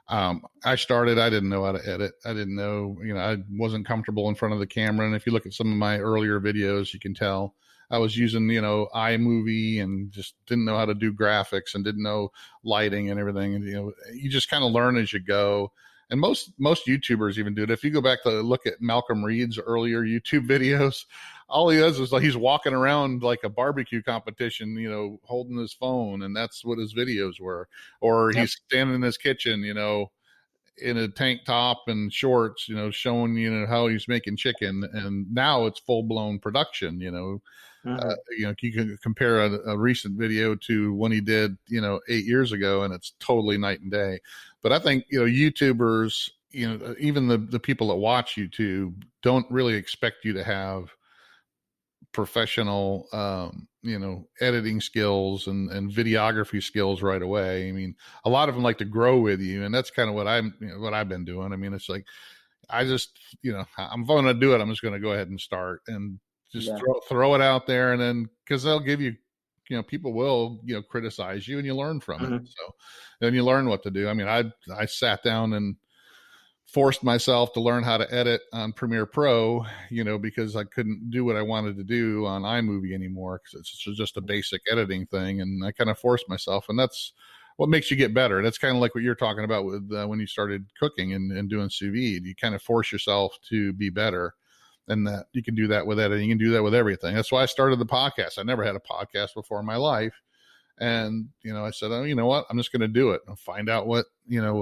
I didn't know how to edit. I didn't know, I wasn't comfortable in front of the camera. And if you look at some of my earlier videos, you can tell I was using, iMovie and just didn't know how to do graphics and didn't know lighting and everything. And, you just kind of learn as you go. And most YouTubers even do it. If you go back to look at Malcolm Reed's earlier YouTube videos, all he does is like he's walking around like a barbecue competition, holding his phone, and that's what his videos were. Or Yep. he's standing in his kitchen, in a tank top and shorts, showing how he's making chicken. And now it's full blown production. Hmm. You can compare a recent video to when he did 8 years ago, and it's totally night and day. But I think YouTubers, even the people that watch YouTube don't really expect you to have professional editing skills and videography skills right away. I mean, a lot of them like to grow with you, and that's kind of what I've been doing. I mean, it's like I just I'm going to do it. I'm just going to go ahead and start and just Yeah. throw it out there, and then because they'll give you people will criticize you, and you learn from it. Hmm. So then you learn what to do. I mean, I sat down and forced myself to learn how to edit on Premiere Pro, because I couldn't do what I wanted to do on iMovie anymore, because it's just a basic editing thing. And I kind of forced myself, and that's what makes you get better. That's kind of like what you're talking about with when you started cooking and doing sous vide. You kind of force yourself to be better, and that you can do that with editing. You can do that with everything. That's why I started the podcast. I never had a podcast before in my life. And, I said, oh, you know what? I'm just going to do it and find out what,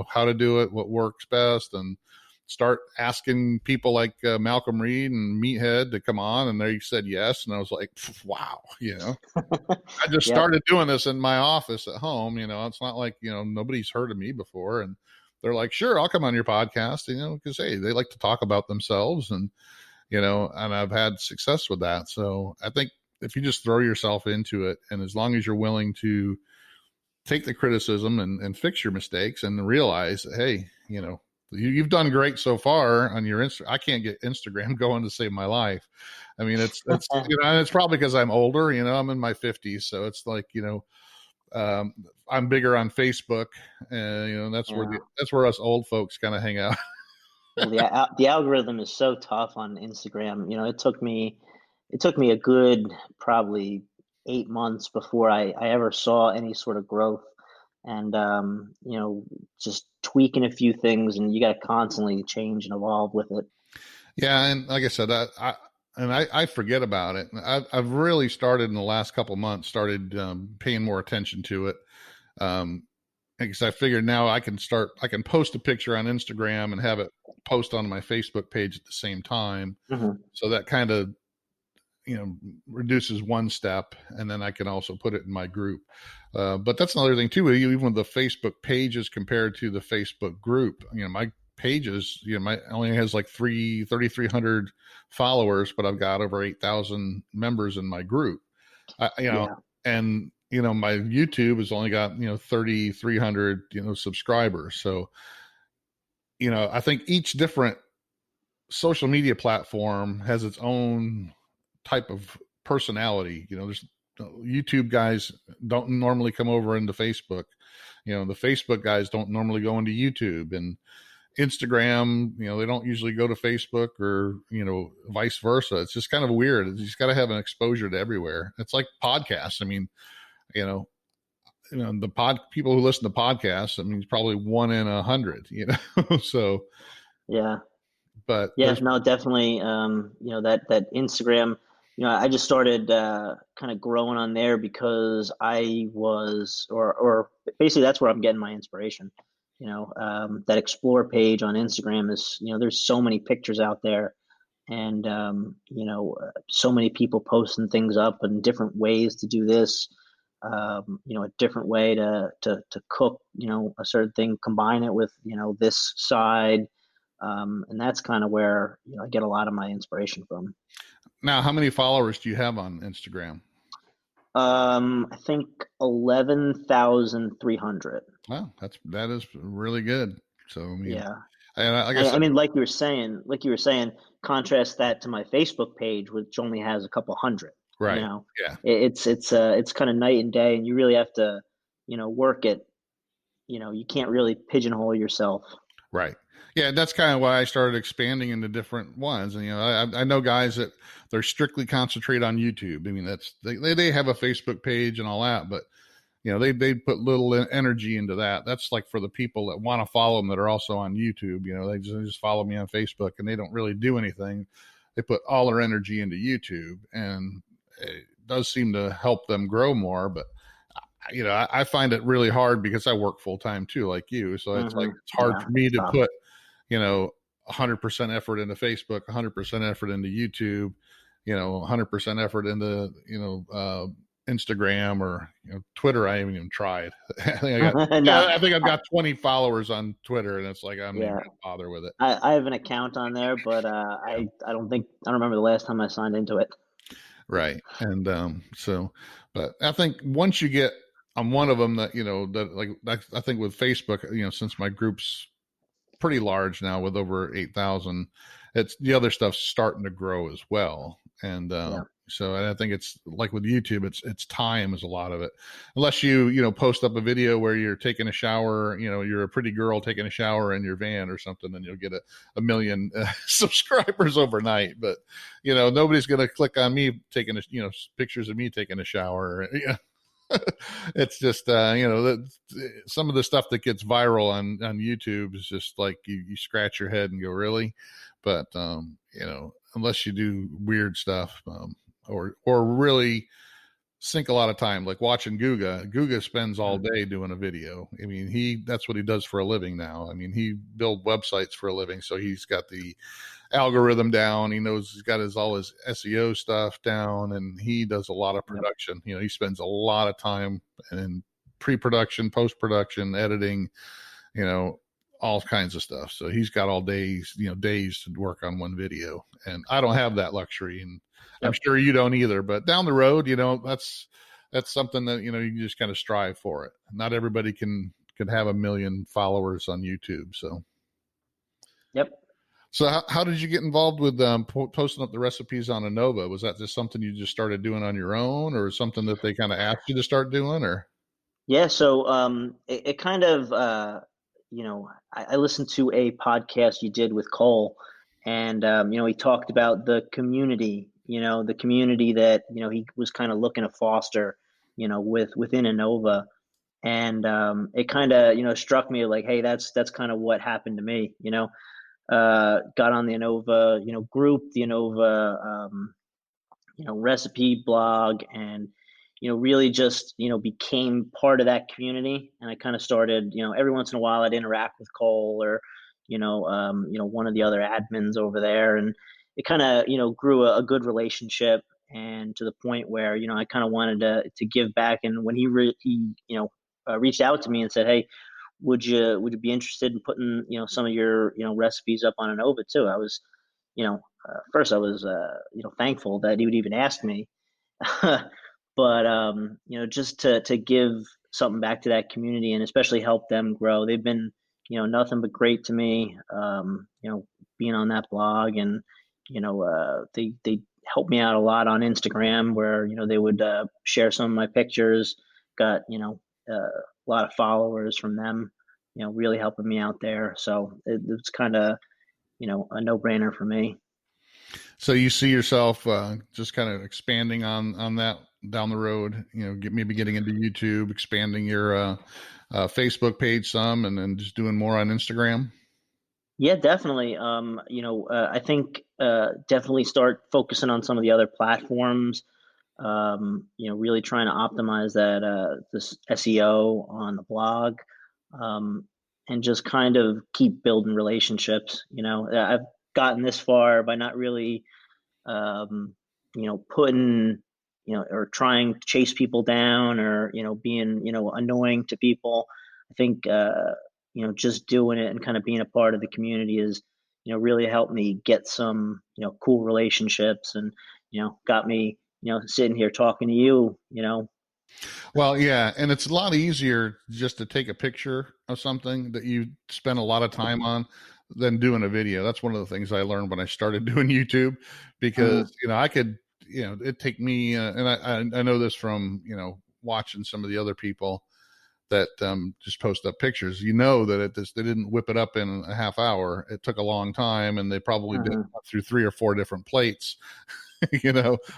how to do it, what works best, and start asking people like Malcolm Reed and Meathead to come on. And they said yes. And I was like, wow, I just Yep. started doing this in my office at home. It's not like, nobody's heard of me before. And they're like, sure, I'll come on your podcast, because, hey, they like to talk about themselves. And, and I've had success with that. So I think if you just throw yourself into it, and as long as you're willing to take the criticism and fix your mistakes and realize, hey, you've done great so far on your I can't get Instagram going to save my life. I mean, it's it's probably because I'm older. I'm in my 50s, so it's like I'm bigger on Facebook, and that's Yeah. where us old folks kind of hang out. Well, the algorithm is so tough on Instagram. It took me a good probably 8 months before I ever saw any sort of growth. And just tweaking a few things, and you got to constantly change and evolve with it. Yeah, and like I said, I forget about it. I've really started in the last couple months, started paying more attention to it. Because I figured now I can post a picture on Instagram and have it post on my Facebook page at the same time. Hmm. So that kind of, reduces one step, and then I can also put it in my group. But that's another thing too. Even with the Facebook pages compared to the Facebook group, my pages, my only has like 3,300 followers, but I've got over 8,000 members in my group. Yeah. And my YouTube has only got 3,300 subscribers. So I think each different social media platform has its own type of personality. There's YouTube guys don't normally come over into Facebook. The Facebook guys don't normally go into YouTube, and Instagram, they don't usually go to Facebook, or, vice versa. It's just kind of weird. You just got to have an exposure to everywhere. It's like podcasts. I mean, people who listen to podcasts, I mean, it's probably 1 in 100, so. Yeah. But yeah, no, definitely. That Instagram, I just started kind of growing on there because I was, or basically that's where I'm getting my inspiration. That explore page on Instagram is, there's so many pictures out there, and so many people posting things up and different ways to do this. A different way to cook, a certain thing, combine it with, this side. And that's kind of where I get a lot of my inspiration from. Now, how many followers do you have on Instagram? I think 11,300. Wow, that is really good. So I mean, Yeah. and like I I said, mean, like you were saying, contrast that to my Facebook page, which only has a couple hundred. You right? know, Yeah, it's kind of night and day, and you really have to, work it. You can't really pigeonhole yourself. right. Yeah, that's kind of why I started expanding into different ones. And I know guys that they're strictly concentrate on YouTube. I mean, they have a Facebook page and all that, but they put little energy into that. That's like for the people that want to follow them that are also on YouTube. They just follow me on Facebook, and they don't really do anything. They put all their energy into YouTube, and it does seem to help them grow more. But I find it really hard because I work full time too, like you. So it's like it's hard Yeah, for me it's to tough. put 100% effort into Facebook, 100% effort into YouTube, 100% effort into Instagram, or Twitter. I haven't even tried. No, I think I've got 20 followers on Twitter, and it's like I'm not even yeah, gonna bother with it. I have an account on there, but Yeah. I don't remember the last time I signed into it. Right. And but I think once you get on one of them, that I think with Facebook, since my group's pretty large now with over 8,000, it's the other stuff's starting to grow as well. And Yeah. and I think it's like with YouTube, it's time is a lot of it. Unless you post up a video where you're taking a shower, you're a pretty girl taking a shower in your van or something, then you'll get a million subscribers overnight. But nobody's going to click on me taking pictures of me taking a shower. It's just some of the stuff that gets viral on YouTube is just like you scratch your head and go, really? But unless you do weird stuff, or really sink a lot of time, like watching Guga spends all day doing a video. I mean, that's what he does for a living now. I mean, he builds websites for a living, so he's got the algorithm down. He knows he's got all his SEO stuff down, and he does a lot of production. He spends a lot of time in pre-production, post-production, editing, all kinds of stuff. So he's got all days to work on one video, and I don't have that luxury, and I'm sure you don't either. But down the road, that's something that you just kind of strive for it. Not everybody can have 1 million followers on YouTube. So Yep. So how did you get involved with posting up the recipes on Anova? Was that just something you just started doing on your own, or something that they kind of asked you to start doing? Or Yeah, so it kind of I listened to a podcast you did with Cole, and he talked about the community, the community that he was kind of looking to foster, within Innova, and it kind of struck me like, hey, that's kind of what happened to me, got on the Innova, group, the Innova, recipe blog, and really just became part of that community. And I kind of started, every once in a while I'd interact with Cole, or one of the other admins over there, and it kind of grew a good relationship. and to the point where, I kind of wanted to give back. And when he reached out to me and said, "Hey, would you be interested in putting, some of your, recipes up on an Ovid too?" I was, first I was, thankful that he would even ask me. But just to give something back to that community, and especially help them grow. They've been, nothing but great to me. Being on that blog, and they helped me out a lot on Instagram, where they would share some of my pictures. Got a lot of followers from them. Really helping me out there. So it's kind of a no brainer for me. So you see yourself just kind of expanding on that down the road, maybe getting into YouTube, expanding your Facebook page some, and then just doing more on Instagram. Yeah, definitely. I think definitely start focusing on some of the other platforms. Really trying to optimize that this SEO on the blog, and just kind of keep building relationships. I've gotten this far by not really putting, or trying to chase people down, or, being, annoying to people. I think, just doing it and kind of being a part of the community is, really helped me get some, cool relationships, and, got me, sitting here talking to you. Well, yeah, and it's a lot easier just to take a picture of something that you spend a lot of time on than doing a video. That's one of the things I learned when I started doing YouTube, because Mhm. I could, it take me, and I know this from watching some of the other people that just post up pictures. That they didn't whip it up in a half hour. It took a long time, and they probably did Mhm. through 3 or 4 different plates,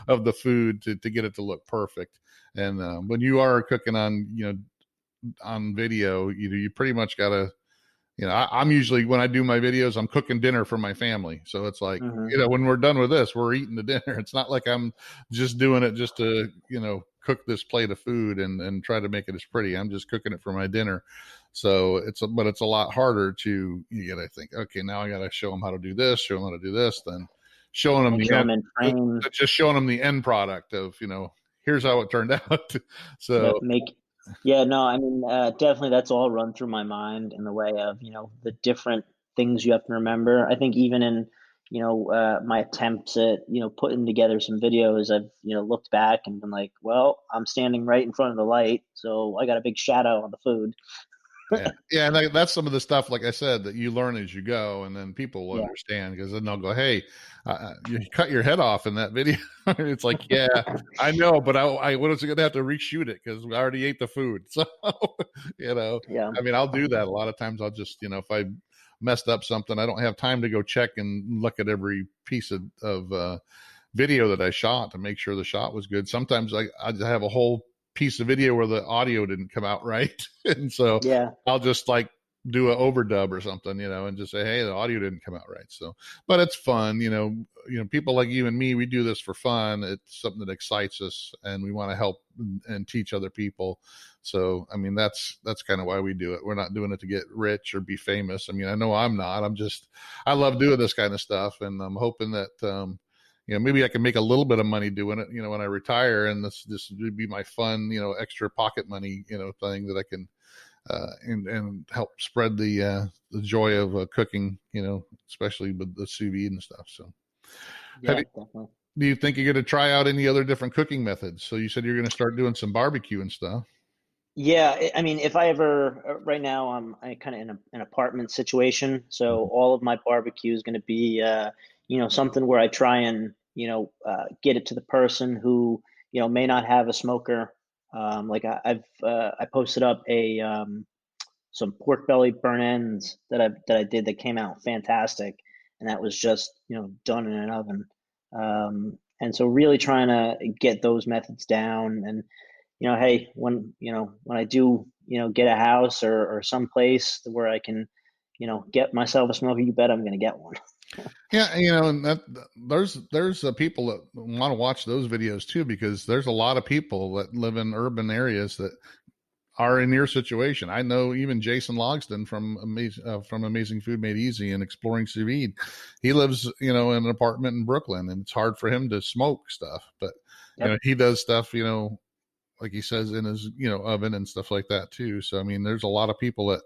of the food to get it to look perfect. And when you are cooking on video, you pretty much got to, I'm usually, when I do my videos, I'm cooking dinner for my family. So it's like, Mhm. when we're done with this, we're eating the dinner. It's not like I'm just doing it just to, cook this plate of food and try to make it as pretty. I'm just cooking it for my dinner. So but it's a lot harder to, you got to think, okay, now I got to show them how to do this, show them how to do this, then showing them Make the sure end, I'm in frame. just showing them the end product of, here's how it turned out. So Yeah, yeah, no, I mean, definitely that's all run through my mind in the way of, the different things you have to remember. I think even in, my attempts at, putting together some videos, I've, looked back and been like, well, I'm standing right in front of the light, so I got a big shadow on the food. yeah, and that's some of the stuff, like I said, that you learn as you go, and then people will Yeah. understand, because then they'll go, "Hey, you cut your head off in that video." It's like, yeah, I know, but I was going to have to reshoot it because we already ate the food. So, Yeah. I mean, I'll do that a lot of times. I'll just, if I messed up something, I don't have time to go check and look at every piece of video that I shot to make sure the shot was good. Sometimes I have a whole piece of video where the audio didn't come out right, and so Yeah. I'll just like do an overdub or something, and just say, hey, the audio didn't come out right. So, but it's fun, people like you and me, we do this for fun. It's something that excites us, and we want to help and teach other people. So, I mean, that's kind of why we do it. We're not doing it to get rich or be famous. I mean, I know I'm not. I love doing this kind of stuff, and I'm hoping that maybe I can make a little bit of money doing it, when I retire, and this would be my fun, extra pocket money, thing that I can, and help spread the joy of cooking, especially with the sous vide and stuff. So, have Yeah, you, definitely. do you think you're going to try out any other different cooking methods? So you said you're going to start doing some barbecue and stuff. Yeah, I mean, if I ever, right now I kind of in an apartment situation, so all of my barbecue is going to be, something where I try and, get it to the person who, may not have a smoker. Like I posted up some pork belly burn ends that I did that came out fantastic, and that was just, done in an oven. And so really trying to get those methods down. And hey, when I do, get a house, or some place where I can, get myself a smoker, you bet I'm going to get one. Yeah, and that there's people that want to watch those videos too, because there's a lot of people that live in urban areas that are in your situation. I know even Jason Logston from Amazing Food Made Easy and Exploring Sous Vide. He lives, in an apartment in Brooklyn, and it's hard for him to smoke stuff, but Yep. he does stuff, like he says, in his, oven and stuff like that too. So, I mean, there's a lot of people that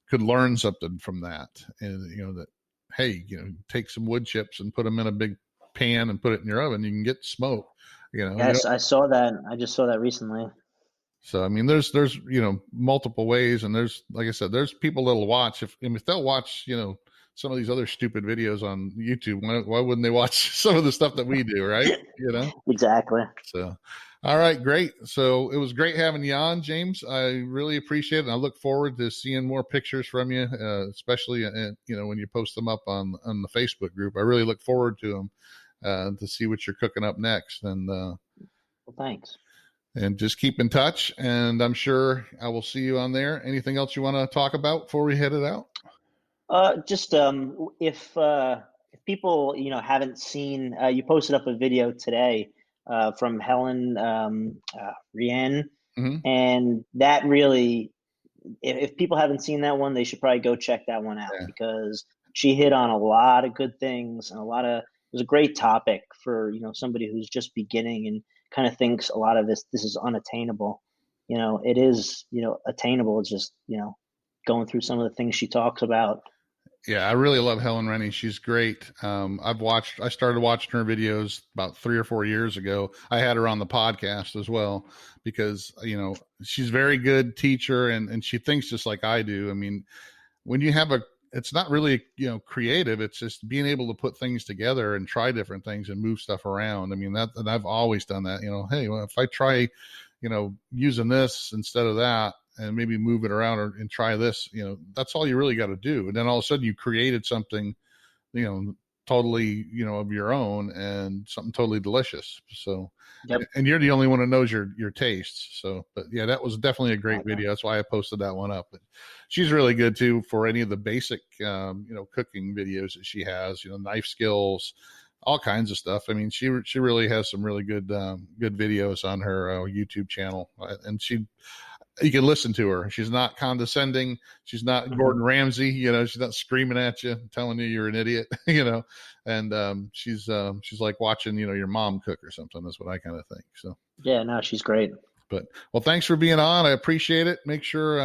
could learn something from that. And, that, hey, take some wood chips and put them in a big pan and put it in your oven. You can get smoke, Yes, I saw that. I just saw that recently. So, I mean, there's, multiple ways. And there's, like I said, there's people that'll watch if they'll watch, some of these other stupid videos on YouTube. Why wouldn't they watch some of the stuff that we do? Right. Exactly. So, all right, great. So it was great having you on, James. I really appreciate it. And I look forward to seeing more pictures from you, especially, when you post them up on the Facebook group. I really look forward to them to see what you're cooking up next. And well, thanks. And just keep in touch. And I'm sure I will see you on there. Anything else you want to talk about before we head it out? Just if people haven't seen, you posted up a video today from Helen Rien, and that really, if people haven't seen that one, they should probably go check that one out because she hit on a lot of good things and it was a great topic for somebody who's just beginning and kind of thinks a lot of this is unattainable. It is attainable. It's just going through some of the things she talks about. Yeah, I really love Helen Rennie. She's great. I started watching her videos about 3 or 4 years ago. I had her on the podcast as well because, she's a very good teacher and she thinks just like I do. I mean, when you have it's not really, creative. It's just being able to put things together and try different things and move stuff around. I mean, and I've always done that, hey, well, if I try, using this instead of that, and maybe move it around and try this, that's all you really got to do. And then all of a sudden you created something, totally, of your own and something totally delicious. So, yep. And you're the only one who knows your tastes. So, but yeah, that was definitely a great video. That's why I posted that one up. But she's really good too for any of the basic, cooking videos that she has, knife skills, all kinds of stuff. I mean, she really has some really good videos on her YouTube channel, and you can listen to her. She's not condescending. She's not Gordon Ramsay. She's not screaming at you, telling you you're an idiot. And she's like watching your mom cook or something. That's what I kind of think. So yeah, no, she's great. But well, thanks for being on. I appreciate it. Make sure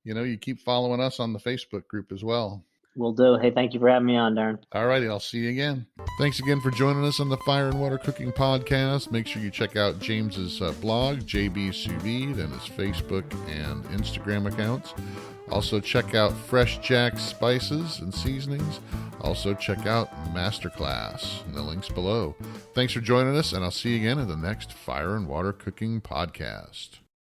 you keep following us on the Facebook group as well. Will do. Hey, thank you for having me on, Darren. All righty. I'll see you again. Thanks again for joining us on the Fire and Water Cooking Podcast. Make sure you check out James's blog, JB Sous Vide, and his Facebook and Instagram accounts. Also, check out Fresh Jack's Spices and Seasonings. Also, check out Masterclass in the links below. Thanks for joining us, and I'll see you again in the next Fire and Water Cooking Podcast.